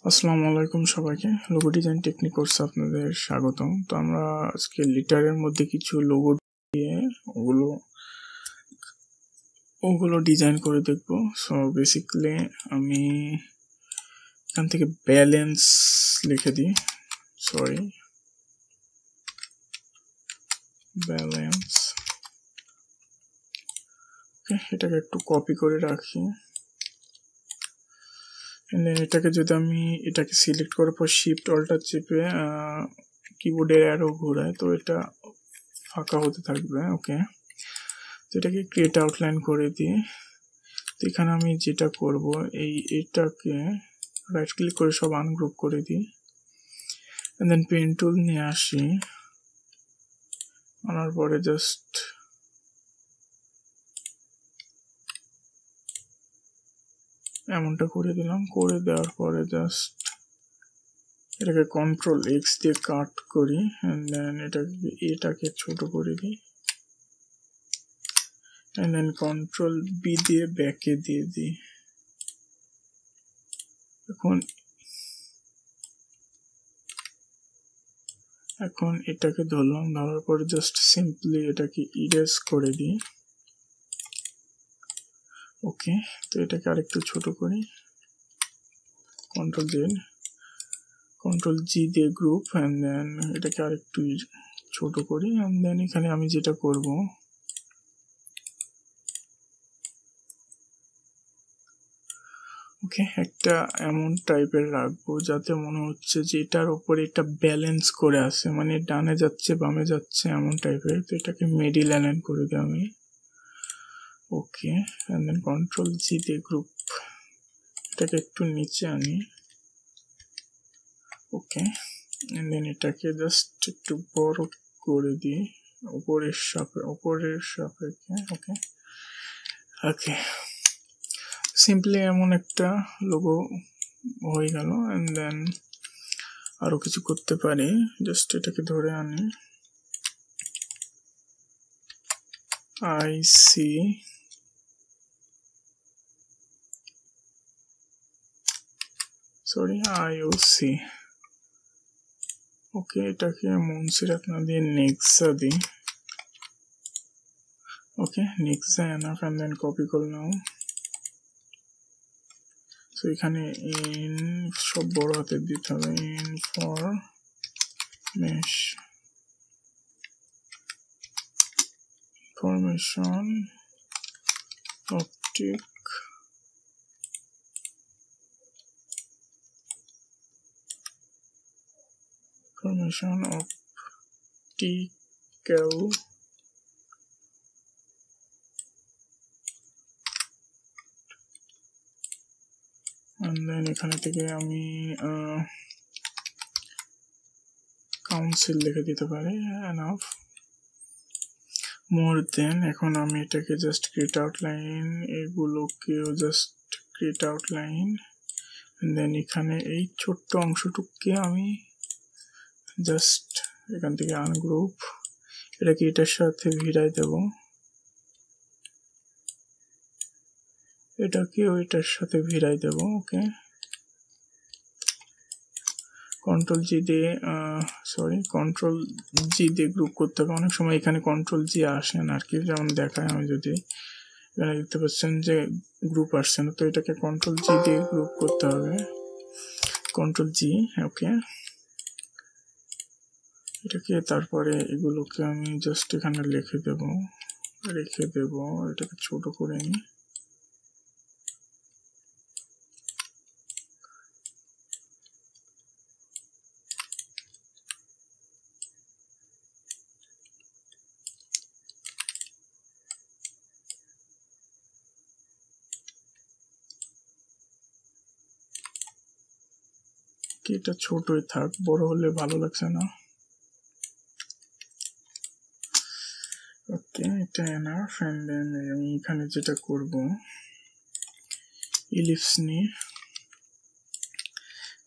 আসসালামু আলাইকুম সবাইকে। লোগো ডিজাইন টেকনিক কোর্সে আপনাদের স্বাগতম। তো আমরা আজকে লিটারের মধ্যে কিছু লোগো দিয়ে ওগুলো ডিজাইন করে দেখব। সো বেসিক্যালি আমি এখান থেকে ব্যালেন্স লিখে দিই, ব্যালেন্স। ওকে, এটাকে একটু কপি করে রাখি। এটাকে যদি আমি এটাকে সিলেক্ট করার পর শিফট অল্টার চেপে কিবোর্ডের অ্যারো ঘোরায়, তো এটা ফাঁকা হতে থাকবে। ওকে, তো এটাকে ক্রিয়েট আউটলাইন করে দিই। তো এখানে আমি যেটা করব, এটাকে রাইট ক্লিক করে সব আনগ্রুপ করে দিই, এন্ড দেন পেন টুল নিয়ে আসি। আনার পরে জাস্ট এমনটা করে দিলাম। করে দেওয়ার পরে জাস্ট এটাকে কন্ট্রোল এক্স দিয়ে কাট করি, এন্ড দেন এটাকে ছোট করে দিই, এন্ড দেন কন্ট্রোল বি দিয়ে ব্যাকে দিয়ে দিই। এখন এটাকে ধরলাম, ধরার পরে জাস্ট সিম্পলি এটাকে ইরেজ করে দিই। ওকে, তো এটাকে আরেকটু ছোট করি, কন্ট্রোল জি দিয়ে গ্রুপ, এন্ড দেন এটাকে আরেকটু ছোট করি। এন্ড দেন এখানে আমি যেটা করব, ওকে, একটা এমন টাইপের রাখবো যাতে মনে হচ্ছে যে এটার উপরে এটা ব্যালেন্স করে আছে, মানে ডানে যাচ্ছে বামে যাচ্ছে এমন টাইপের। তো এটাকে মিডিল অ্যালাইন করে দিই আমি। ওকে, এন্ড দেন কন্ট্রোল জি দিয়ে গ্রুপ, এটাকে একটু নিচে আনি। ওকে, এন্ড দেন এটাকে জাস্ট একটু বড় করে দিই উপরের সাপেক্ষে। ওকে ওকে, সিম্পলি এমন একটা লোগো হয়ে গেল। এন্ড দেন আরো কিছু করতে পারি, জাস্ট এটাকে ধরে আনি, IOC। ওকে, এটাকে মনসিরাত না দিয়ে নেক্সা দিই। Okay, next enough, and then copy করলাম। তো এখানে ইন সব বড় হাতের দিতে হবে, ইনফরমেশন অপটিক্যাল and then এখানে থেকে আমি কাউন্সিল লিখে দিতে পারি, এনাফ। মোর দেন এখন আমি এটাকে জাস্ট ক্রিয়েট আউটলাইন, এগুলোকেও জাস্ট ক্রিয়েট আউটলাইন, দেন এখানে এই ছোট্ট অংশটুকুকে আমি জাস্ট এখান থেকে আনগ্রুপ, এটাকে এটার সাথে ভিড়াই দেব, এটাকেও এটার সাথে ভিড়াই দেব। ওকে, কন্ট্রোল জি দিয়ে গ্রুপ করতে হবে। অনেক সময় এখানে কন্ট্রোল জি আসে না আর কি, যেমন দেখায়। আমি যদি এখানে দেখতে পাচ্ছেন যে গ্রুপ আসছে না, তো এটাকে কন্ট্রোল জি দিয়ে গ্রুপ করতে হবে, কন্ট্রোল জি। ওকে, এটাকে তারপরে এগুলোকে আমি জাস্ট এখানে রেখে দেব, এটাকে ছোট করে নিই। এটা ছোটই থাক, বড় হলে ভালো লাগছে না। ওকে, এটা এনাফ। এন্ড দেন আমি এখানে যেটা করব, ইলিপস নিয়ে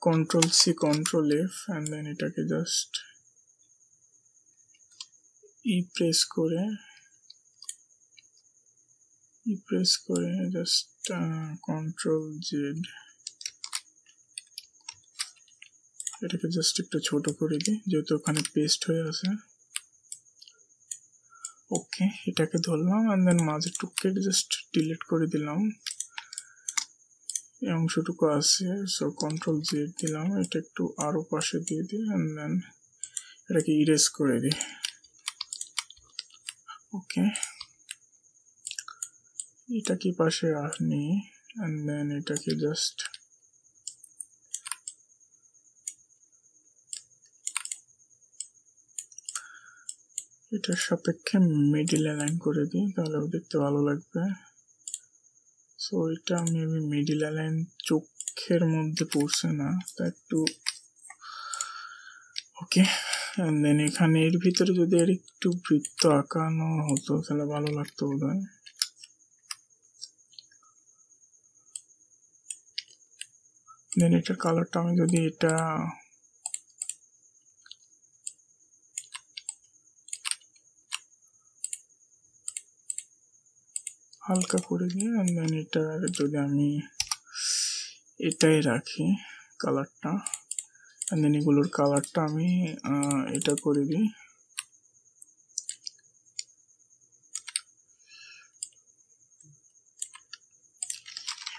control C control F, and then এটাকে জাস্ট প্রেস করে জাস্ট কন্ট্রোল জেড, এটাকে জাস্ট একটু ছোট করে দিই যেহেতু ওখানে পেস্ট হয়ে আছে। ওকে, এটাকে ধরলাম এন্ড দেন মাঝের টুকটাকে জাস্ট ডিলিট করে দিলাম, এই অংশটুকু আছে। সো কন্ট্রোল জেড দিলাম, এটা একটু আরো পাশে দিয়ে দিই এন্ড দেন এটাকে ইরেজ করে দিই। ওকে, এটাকে পাশে আনি এন্ড দেন এটাকে জাস্ট এটার সাপেক্ষে মিডিল অ্যালাইন করে দিই, তাহলে দেখতে ভালো লাগবে। সো এটা আমি মিডিল অ্যালাইন চোখের মধ্যে পড়ছে না, তা একটু ওকে। এন্ড দেন এখানে এর ভিতরে যদি আর একটু বৃত্ত আঁকানো হতো তাহলে ভালো লাগতো বোধহয়। দেন এটার কালারটা আমি যদি এটা হালকা করে দিই এন্ড দেন এটা যদি আমি এটাই রাখি কালারটা, এন্ড দেন এগুলোর কালারটা আমি এটা করে দিই।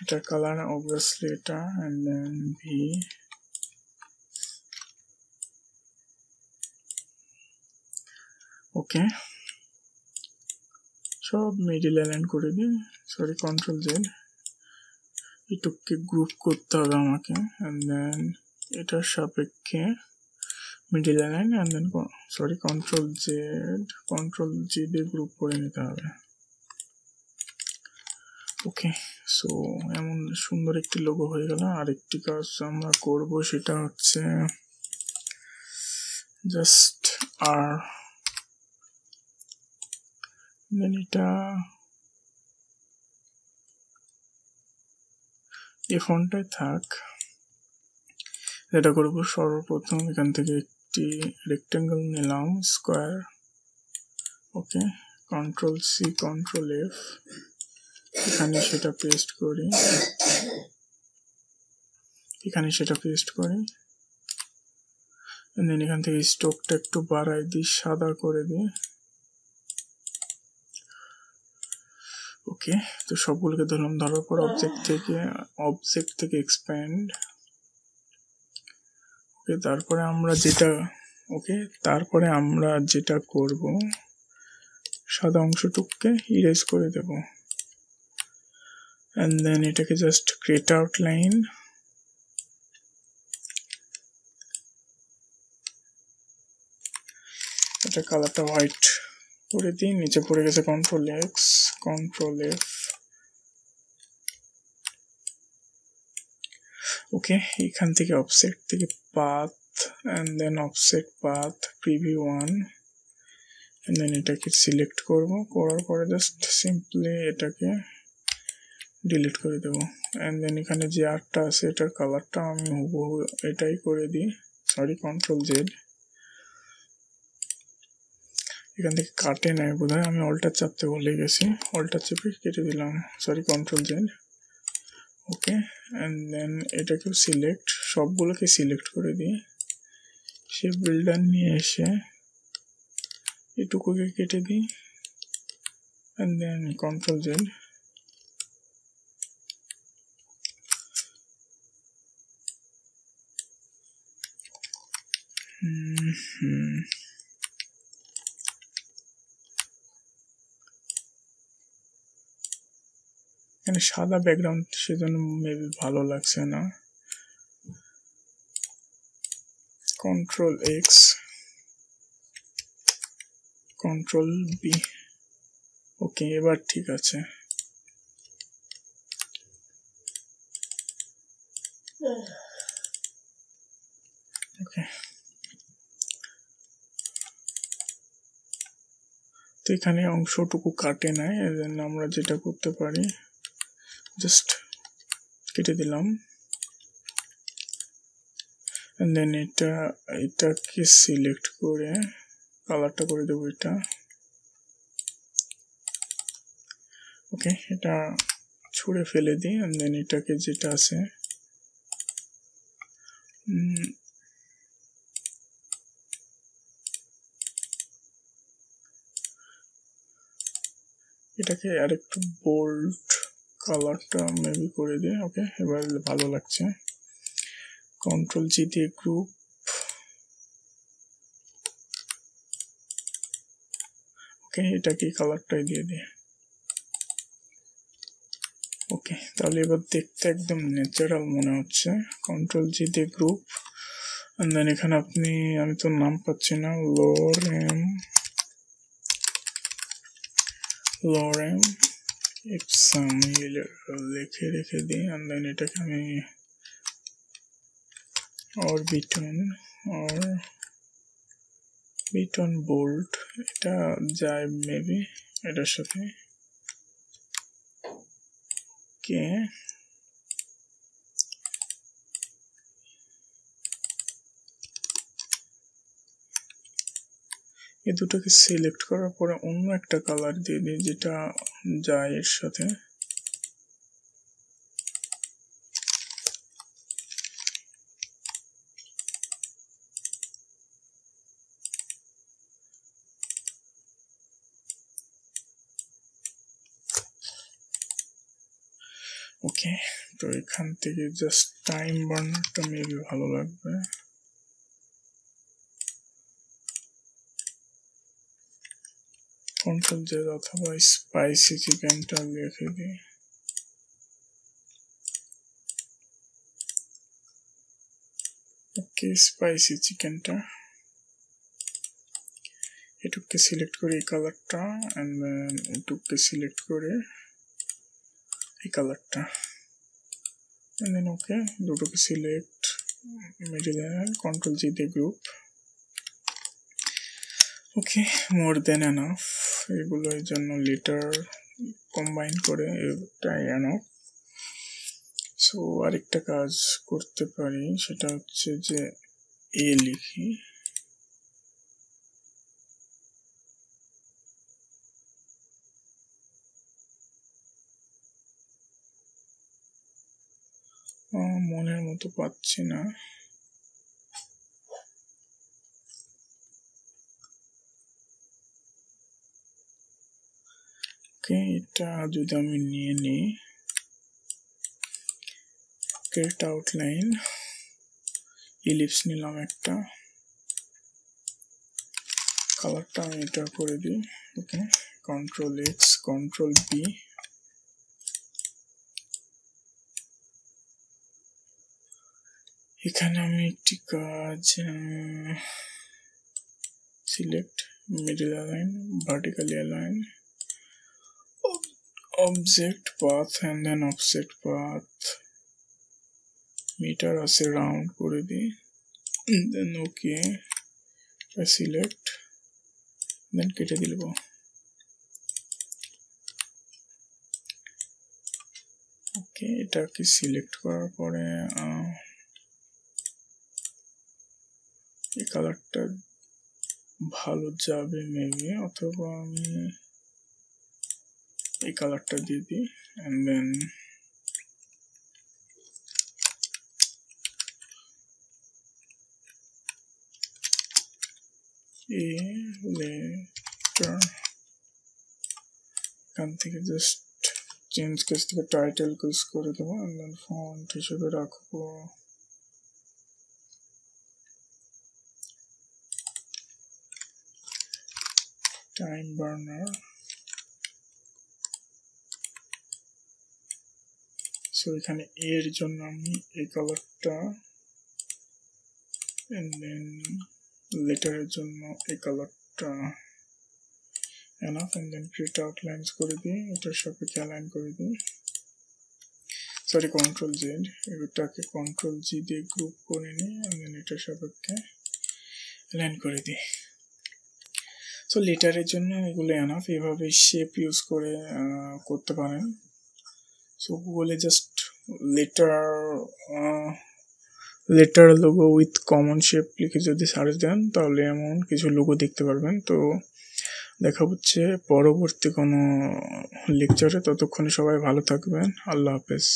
এটার কালার অবভিয়াসলি এটা এন্ড দেন ভি। ওকে, সব মিডিল অ্যালাইন করে দিই, সরি কন্ট্রোল জেড। এটুককে গ্রুপ করতে হবে আমাকে এন্ড দেন এটার সাপেক্ষে middle align and then sorry control G দিয়ে গ্রুপ করে নিতে হবে। ওকে, সো এমন সুন্দর একটি লোগো হয়ে গেল। আরেকটি কাজ আমরা করব, সেটা হচ্ছে জাস্ট আর দেন এটা এই ফন্টটাই থাক। যেটা করব সর্বপ্রথম এখান থেকে একটি রেক্টেঙ্গেল নিলাম স্কোয়ার। ওকে, কন্ট্রোল সি কন্ট্রোল এফ, এখানে সেটা পেস্ট করি, এখানে সেটা পেস্ট করি দেন এখান থেকে স্ট্রোকটা একটু বাড়াই দিই, সাদা করে দিই। ওকে, তো সবগুলোকে ধরলাম, ধরার পর অবজেক্ট থেকে এক্সপ্যান্ড। ওকে, তারপরে আমরা যেটা করব সাদা অংশটুককে ইরেজ করে দেব এন্ড দেন এটাকে জাস্ট ক্রিয়েট আউটলাইন। এটা কালারটা হোয়াইট করে দিই, নিচে পড়ে গেছে control X control F. Okay, এখান থেকে অফসেট থেকে path and then offset path preview 1 and then এটাকে সিলেক্ট করব, করার পরে জাস্ট সিম্পলি এটাকে ডিলিট করে দেব এন্ড দেন এখানে যে আর্টটা আছে এটার কালারটা আমি হুবহু এটাই করে দিই, সরি কন্ট্রোল জেড। এখান থেকে কাটে নেয় বোধহয়, আমি অল্টার চাপতে ভুলে গেছি, অল্টার চেপে কেটে দিলাম, sorry control Z. Okay, and then এটাকেও সিলেক্ট, সবগুলোকে সিলেক্ট করে দিই, সে বিল্ডার নিয়ে এসে এটুকুকে কেটে দিই এন্ড দেন কন্ট্রোল জেড। এখানে সাদা ব্যাকগ্রাউন্ড সেজন্য মেবি ভালো লাগছে না, কন্ট্রোল এক্স কন্ট্রোল বি। ওকে, এবার ঠিক আছে। ওকে, তো এখানে অংশটুকু কাটে নাই, এর জন্য আমরা যেটা করতে পারি জাস্ট কেটে দিলাম এন্ড দেন এটাকে সিলেক্ট করে কালারটা করে দেবো এটা। ওকে, এটা ছুঁড়ে ফেলে দিই এন্ড দেন এটাকে যেটা আছে এটাকে আর একটু বোল্ড কালারটা মেবি করে দিই। ওকে, এবার ভালো লাগছে। কন্ট্রোল জি দিয়ে গ্রুপ, ওকে, এটাকে কালারটাই দিয়ে দিই। ওকে, তাহলে এবার দেখতে একদম ন্যাচারাল মনে হচ্ছে। কন্ট্রোল জি দিয়ে গ্রুপ, এন্ড দেন এখানে আপনি, আমি তো নাম পাচ্ছি না, লরেম এক্সাম লিখে রেখে দিই। এন্ড দেন এটাকে আমি অরবিটন বোল্ট, এটা যায় মেবি এটার সাথে। ওকে, এই দুটোকে সিলেক্ট করার পরে অন্য একটা কালার দিয়ে দিই যেটা যায় এর সাথে। ওকে, তো এখান থেকে জাস্ট টাইম বার্নারটা মেবি ভালো লাগবে। কন্ট্রোল জেড অথবা স্পাইসি চিকেনটা লিখে দিই। ওকে, স্পাইসি চিকেনটা, এটুককে সিলেক্ট করে এই কালারটা, এন্ড দেন এটুককে সিলেক্ট করে এই কালারটা, এন্ড দেন ওকে, দুটোকে সিলেক্ট মিডিল, কন্ট্রোল জি দিয়ে গ্রুপ। ওকে, মোর দেন এনাফ, এগুলোর জন্য লেটার কম্বাইন করে এটাই এনাফ। সো আরেকটা কাজ করতে পারি, সেটা হচ্ছে যে এ লিখি, মনের মতো পাচ্ছি না। ওকে, এটা যদি আমি নিয়ে নিই, ক্রিয়েট আউটলাইন, ইলিপস নিলাম একটা, কালারটা আমি এটা করে দিই। Okay, control X, control B, এখানে আমি একটি কাজ, select middle align, vertically align, object path, and then offset path mitre আছে রাউন্ড করে দিই, দেন ওকে, সিলেক্ট, দেন কেটে দিলব। ওকে, এটাকে সিলেক্ট করার পরে এই কালারটা ভালো যাবে মেবি, অথবা আমি এই কালারটা দিয়ে দিই, এন্ড দেন এখান থেকে জাস্ট চেঞ্জ কেস থেকে টাইটেল কেস করে দেবো, এন্ড দেন ফন্ট হিসেবে রাখবো টাইম বার্নার। সো এখানে এর জন্য আমি এই কালারটা, এন্ড দেন লেটারের জন্য এই কালারটা enough, and then create outlines করে দিই, এটার সাপেক্ষে অ্যালাইন করে দিই, সরি কন্ট্রোল জেড, এটাকে কন্ট্রোল জি দিয়ে গ্রুপ করে নিই, এন্ড দেন এটার সাপেক্ষে অ্যালাইন করে দিই। সো লেটারের জন্য এগুলো এনাফ, এভাবে শেপ ইউজ করে করতে পারেন। সো গুগলে just letter logo with common shape লিখে যদি সার্চ দেন তাহলে এমন কিছু লোগো দেখতে পারবেন। তো দেখা হচ্ছে পরবর্তী কোনো লেকচারে, ততক্ষণে সবাই ভালো থাকবেন, আল্লাহ হাফেজ।